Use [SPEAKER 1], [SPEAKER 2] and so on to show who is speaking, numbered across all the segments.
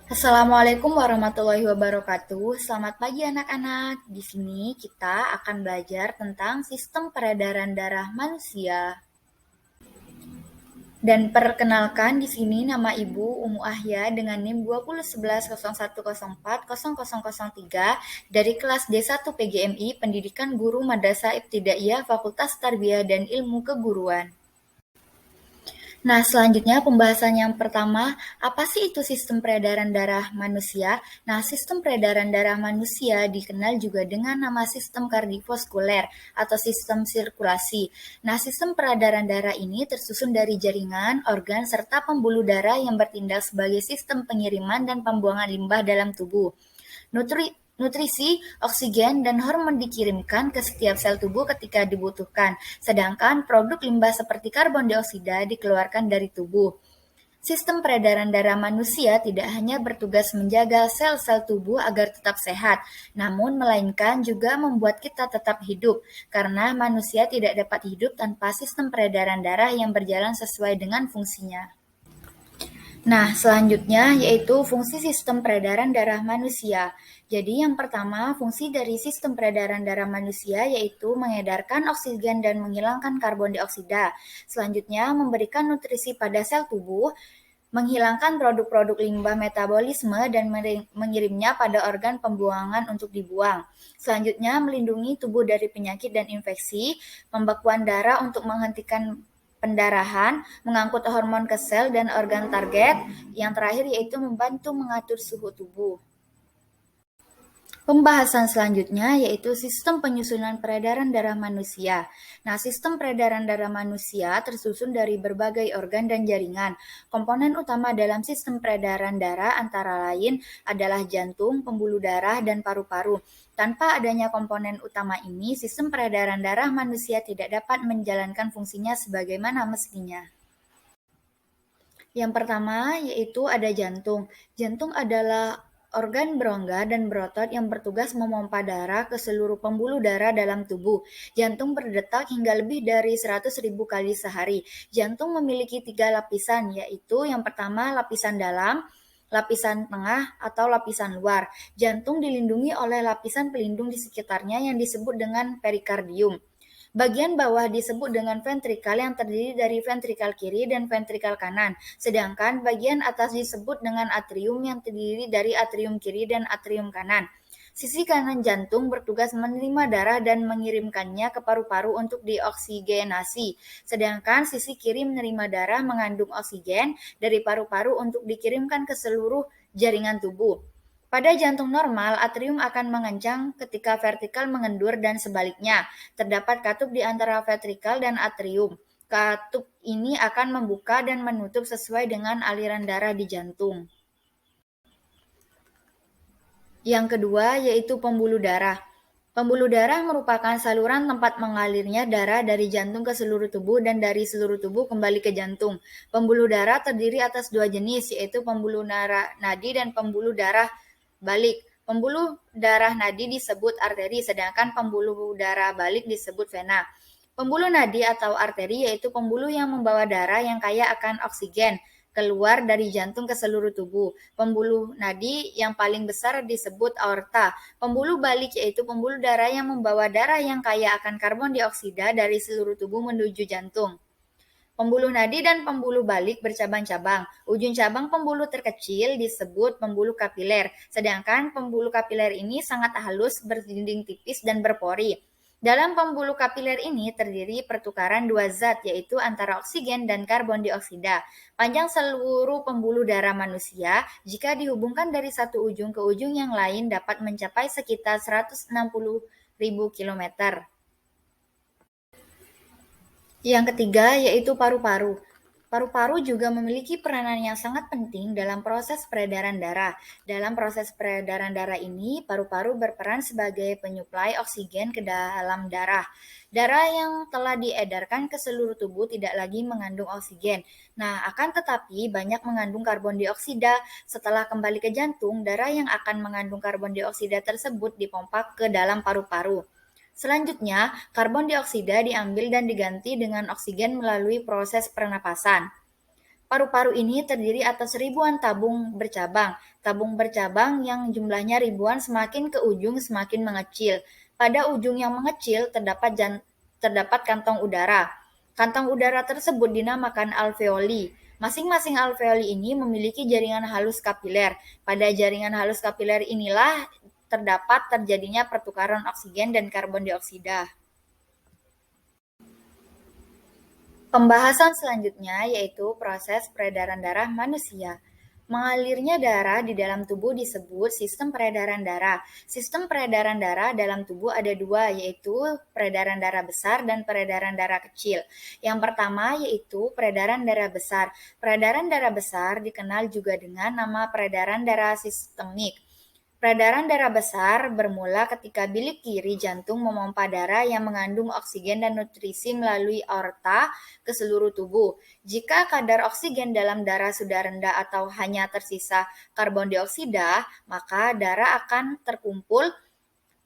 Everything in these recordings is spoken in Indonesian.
[SPEAKER 1] Assalamualaikum warahmatullahi wabarakatuh. Selamat pagi anak-anak. Di sini kita akan belajar tentang sistem peredaran darah manusia. Dan perkenalkan di sini nama Ibu Umu Ahya dengan NIM 201101040003 dari kelas D1 PGMI Pendidikan Guru Madrasah Ibtidaiyah Fakultas Tarbiyah dan Ilmu Keguruan. Nah, selanjutnya pembahasan yang pertama, apa sih itu sistem peredaran darah manusia? Nah, sistem peredaran darah manusia dikenal juga dengan nama sistem kardiovaskuler atau sistem sirkulasi. Nah, sistem peredaran darah ini tersusun dari jaringan, organ, serta pembuluh darah yang bertindak sebagai sistem pengiriman dan pembuangan limbah dalam tubuh. Nutrisi, oksigen, dan hormon dikirimkan ke setiap sel tubuh ketika dibutuhkan, sedangkan produk limbah seperti karbon dioksida dikeluarkan dari tubuh. Sistem peredaran darah manusia tidak hanya bertugas menjaga sel-sel tubuh agar tetap sehat, namun melainkan juga membuat kita tetap hidup, karena manusia tidak dapat hidup tanpa sistem peredaran darah yang berjalan sesuai dengan fungsinya. Nah, selanjutnya yaitu fungsi sistem peredaran darah manusia. Jadi yang pertama, fungsi dari sistem peredaran darah manusia yaitu mengedarkan oksigen dan menghilangkan karbon dioksida. Selanjutnya, memberikan nutrisi pada sel tubuh, menghilangkan produk-produk limbah metabolisme dan mengirimnya pada organ pembuangan untuk dibuang. Selanjutnya, melindungi tubuh dari penyakit dan infeksi, pembekuan darah untuk menghentikan pendarahan, mengangkut hormon ke sel dan organ target. Yang terakhir yaitu membantu mengatur suhu tubuh. Pembahasan selanjutnya yaitu sistem penyusunan peredaran darah manusia. Nah, sistem peredaran darah manusia tersusun dari berbagai organ dan jaringan. Komponen utama dalam sistem peredaran darah antara lain adalah jantung, pembuluh darah, dan paru-paru. Tanpa adanya komponen utama ini, sistem peredaran darah manusia tidak dapat menjalankan fungsinya sebagaimana mestinya. Yang pertama yaitu ada jantung. Jantung adalah organ berongga dan berotot yang bertugas memompa darah ke seluruh pembuluh darah dalam tubuh. Jantung berdetak hingga lebih dari 100.000 kali sehari. Jantung memiliki 3 lapisan, yaitu yang pertama lapisan dalam, lapisan tengah, atau lapisan luar. Jantung dilindungi oleh lapisan pelindung di sekitarnya yang disebut dengan perikardium. Bagian bawah disebut dengan ventrikal yang terdiri dari ventrikal kiri dan ventrikal kanan, sedangkan bagian atas disebut dengan atrium yang terdiri dari atrium kiri dan atrium kanan. Sisi kanan jantung bertugas menerima darah dan mengirimkannya ke paru-paru untuk dioksigenasi, sedangkan sisi kiri menerima darah mengandung oksigen dari paru-paru untuk dikirimkan ke seluruh jaringan tubuh. Pada jantung normal, atrium akan mengencang ketika vertikal mengendur dan sebaliknya. Terdapat katup di antara ventrikal dan atrium. Katup ini akan membuka dan menutup sesuai dengan aliran darah di jantung. Yang kedua yaitu pembuluh darah. Pembuluh darah merupakan saluran tempat mengalirnya darah dari jantung ke seluruh tubuh dan dari seluruh tubuh kembali ke jantung. Pembuluh darah terdiri atas dua jenis, yaitu pembuluh darah nadi dan pembuluh darah balik. Pembuluh darah nadi disebut arteri, sedangkan pembuluh darah balik disebut vena. Pembuluh nadi atau arteri yaitu pembuluh yang membawa darah yang kaya akan oksigen keluar dari jantung ke seluruh tubuh. Pembuluh nadi yang paling besar disebut aorta. Pembuluh balik yaitu pembuluh darah yang membawa darah yang kaya akan karbon dioksida dari seluruh tubuh menuju jantung. Pembuluh nadi dan pembuluh balik bercabang-cabang. Ujung cabang pembuluh terkecil disebut pembuluh kapiler, sedangkan pembuluh kapiler ini sangat halus, berdinding tipis, dan berpori. Dalam pembuluh kapiler ini terdiri pertukaran dua zat, yaitu antara oksigen dan karbon dioksida. Panjang seluruh pembuluh darah manusia, jika dihubungkan dari satu ujung ke ujung yang lain, dapat mencapai sekitar 160.000 km. Yang ketiga yaitu paru-paru. Paru-paru juga memiliki peranan yang sangat penting dalam proses peredaran darah. Dalam proses peredaran darah ini, paru-paru berperan sebagai penyuplai oksigen ke dalam darah. Darah yang telah diedarkan ke seluruh tubuh tidak lagi mengandung oksigen. Nah, akan tetapi banyak mengandung karbon dioksida. Setelah kembali ke jantung, darah yang akan mengandung karbon dioksida tersebut dipompa ke dalam paru-paru. Selanjutnya, karbon dioksida diambil dan diganti dengan oksigen melalui proses pernapasan. Paru-paru ini terdiri atas ribuan tabung bercabang. Tabung bercabang yang jumlahnya ribuan semakin ke ujung semakin mengecil. Pada ujung yang mengecil terdapat kantong udara. Kantong udara tersebut dinamakan alveoli. Masing-masing alveoli ini memiliki jaringan halus kapiler. Pada jaringan halus kapiler inilah terdapat terjadinya pertukaran oksigen dan karbon dioksida. Pembahasan selanjutnya yaitu proses peredaran darah manusia. Mengalirnya darah di dalam tubuh disebut sistem peredaran darah. Sistem peredaran darah dalam tubuh ada dua, yaitu peredaran darah besar dan peredaran darah kecil. Yang pertama yaitu peredaran darah besar. Peredaran darah besar dikenal juga dengan nama peredaran darah sistemik. Peredaran darah besar bermula ketika bilik kiri jantung memompa darah yang mengandung oksigen dan nutrisi melalui aorta ke seluruh tubuh. Jika kadar oksigen dalam darah sudah rendah atau hanya tersisa karbon dioksida, maka darah akan terkumpul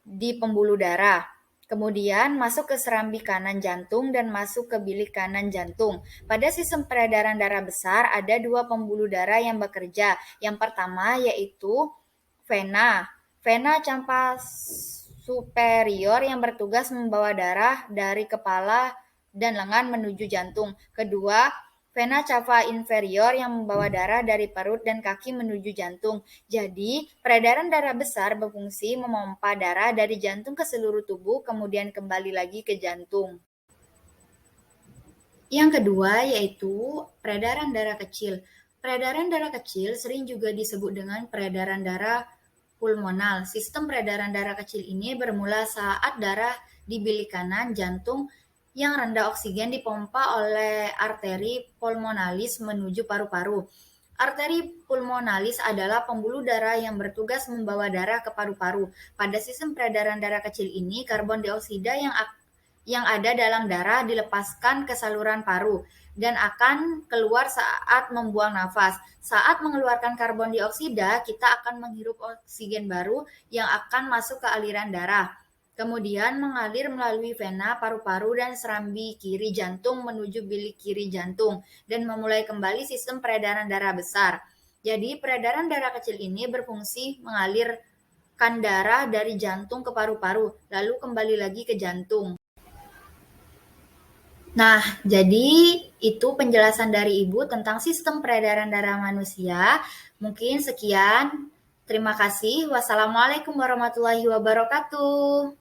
[SPEAKER 1] di pembuluh darah. Kemudian masuk ke serambi kanan jantung dan masuk ke bilik kanan jantung. Pada sistem peredaran darah besar ada dua pembuluh darah yang bekerja. Yang pertama yaitu vena. Vena campa superior yang bertugas membawa darah dari kepala dan lengan menuju jantung. Kedua, vena cava inferior yang membawa darah dari perut dan kaki menuju jantung. Jadi, peredaran darah besar berfungsi memompa darah dari jantung ke seluruh tubuh, kemudian kembali lagi ke jantung. Yang kedua yaitu peredaran darah kecil. Peredaran darah kecil sering juga disebut dengan peredaran darah pulmonal. Sistem peredaran darah kecil ini bermula saat darah di bilik kanan jantung yang rendah oksigen dipompa oleh arteri pulmonalis menuju paru-paru. Arteri pulmonalis adalah pembuluh darah yang bertugas membawa darah ke paru-paru. Pada sistem peredaran darah kecil ini, karbon dioksida yang ada dalam darah dilepaskan ke saluran paru dan akan keluar saat membuang nafas. Saat mengeluarkan karbon dioksida, kita akan menghirup oksigen baru yang akan masuk ke aliran darah. Kemudian mengalir melalui vena, paru-paru, dan serambi kiri jantung menuju bilik kiri jantung dan memulai kembali sistem peredaran darah besar. Jadi peredaran darah kecil ini berfungsi mengalirkan darah dari jantung ke paru-paru, lalu kembali lagi ke jantung. Nah, jadi itu penjelasan dari Ibu tentang sistem peredaran darah manusia. Mungkin sekian. Terima kasih. Wassalamualaikum warahmatullahi wabarakatuh.